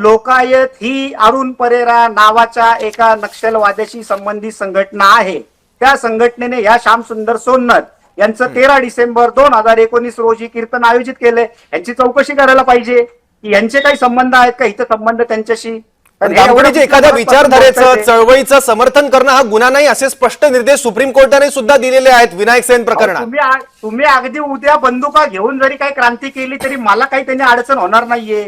लोकायत ही अरुण परेरा नावाच्या एका नक्षलवाद्याशी संबंधित संघटना आहे. त्या संघटनेने या श्यामसुंदर सोन्नर यांचं 13 डिसेंबर 2019 रोजी कीर्तन आयोजित केलंय. यांची चौकशी करायला पाहिजे की यांचे काही संबंध आहेत का, इथं संबंध त्यांच्याशी. दामगुडेजी, एखाद्या विचारधारेचं चळवळीचं समर्थन करणं हा गुन्हा नाही असे स्पष्ट निर्देश सुप्रीम कोर्टाने सुद्धा दिलेले आहेत विनायक सेन प्रकरणात. तुम्ही अगदी उद्या बंदुका घेऊन जरी काही क्रांती केली तरी मला काही त्यांनी अडचण होणार नाहीये.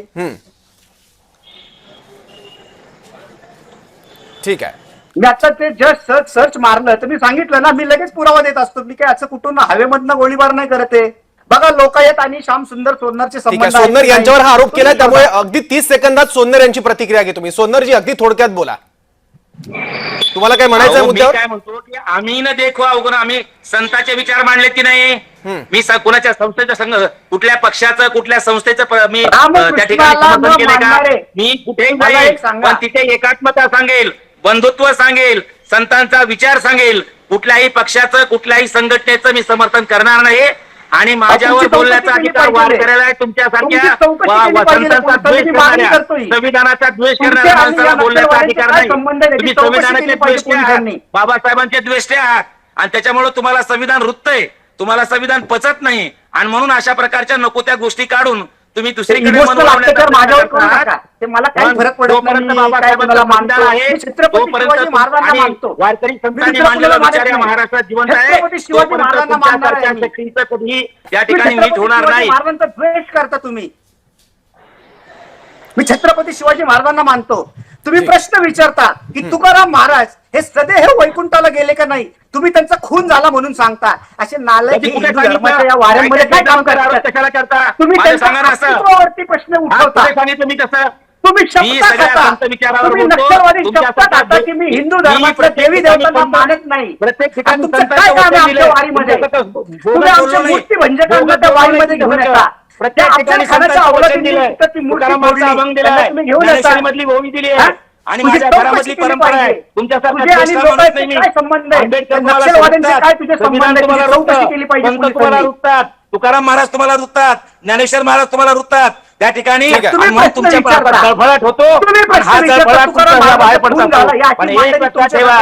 ठीक आहे. मी आता ते जस्ट सर्च मारलं तर मी सांगितलं ना, मी लगेच पुरावा देत असतो. मी काय असं कुठून हवेमधनं गोळीबार नाही करत आहे. बघा लोकायत आणि श्यामसुंदर सोन्नरचे संबंध. सोन्नर यांच्यावर हा आरोप केला, त्यामुळे अगदी 30 सेकंदात सोन्नर यांची प्रतिक्रिया घे तुम्ही. सोन्नरजी, अगदी थोडक्यात बोला, तुम्हाला काय म्हणायचं मुद्द्यावर? काय म्हणतो की आम्ही न देखवा अवगुण, आम्ही संतांचे विचार मांडलेत की नाही. मी कुणाच्या संस्थेच्या संघ, कुठल्या पक्षाचं, कुठल्या संस्थेचं मी त्या ठिकाणी समर्थन केलंय का? मी कुठेही जाईल पण तिथे एकात्मता सांगेल, बंधुत्व सांगेल, संतांचा विचार सांगेल. कुठल्याही पक्षाचं, कुठल्याही संघटनेचं मी समर्थन करणार नाही. आणि माझ्यावर बोलण्याचा अधिकार वार करायला आहे तुमच्यासारख्या संतांचा द्वेष करणाऱ्या, संविधानाचा द्वेष करणाऱ्या माणसाला बोलण्याचा अधिकार नाही. तुम्ही संविधानाचे द्वेष्टे आहात, बाबासाहेबांचे द्वेष्टे आहात आणि त्याच्यामुळे तुम्हाला संविधान रुततंय, तुम्हाला संविधान पचत नाही. आणि म्हणून अशा प्रकारच्या नको त्या गोष्टी काढून तुम्ही दुसरीकडे मला काही फरक पडत नाही. वारकरी संतांनी मांडलेला विचार या महाराष्ट्रात जिवंत आहे. कधी या ठिकाणी नीट होणार नाही. महाराजांचा द्वेष करता तुम्ही. मी छत्रपती शिवाजी महाराजांना मानतो. तुम्ही प्रश्न विचारता की तुकाराम महाराज हे सदैव वैकुंठाला गेले का नाही, तुम्ही त्यांचा खून झाला म्हणून सांगता. असे नालायक या वाऱ्यांमध्ये काय काम कशाला करता? तुम्ही त्यांच्यावरती प्रश्न उठवता. तुम्ही नक्षलवादी शपथ खाता की मी हिंदू धर्मातल्या देवी देवतांना मानत नाही. प्रत्येक तुमचं काय काम आहे आमच्या वारीमध्ये? तुम्ही आमच्या मूर्ती भंजकांना त्या वारीमध्ये घेऊन येता. प्रत्येक ठिकाणी घेऊन मधली भूमी दिली आहे आणि माझ्या घरामधली परंपरा आहे. तुमच्यासारखा तुम्हाला रुततात, तुकाराम महाराज तुम्हाला रुततात, ज्ञानेश्वर महाराज तुम्हाला रुततात. त्या ठिकाणी तुमच्या तळफळाट होतो. हा तळफळाट बाहेर पडतात. पण एक लक्षात ठेवा,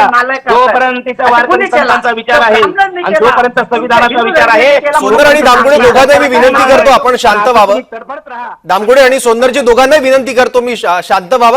जोपर्यंत तिचा वारकरी संतांचा विचार आहे आणि जोपर्यंत संविधानाचा विचार आहे. सोन्नर आणि दामगुडे दोघांनाही मी विनंती करतो आपण शांत व्हावं. दामगुडे आणि सोन्नरजी दोघांनाही विनंती करतो मी शांत व्हावं.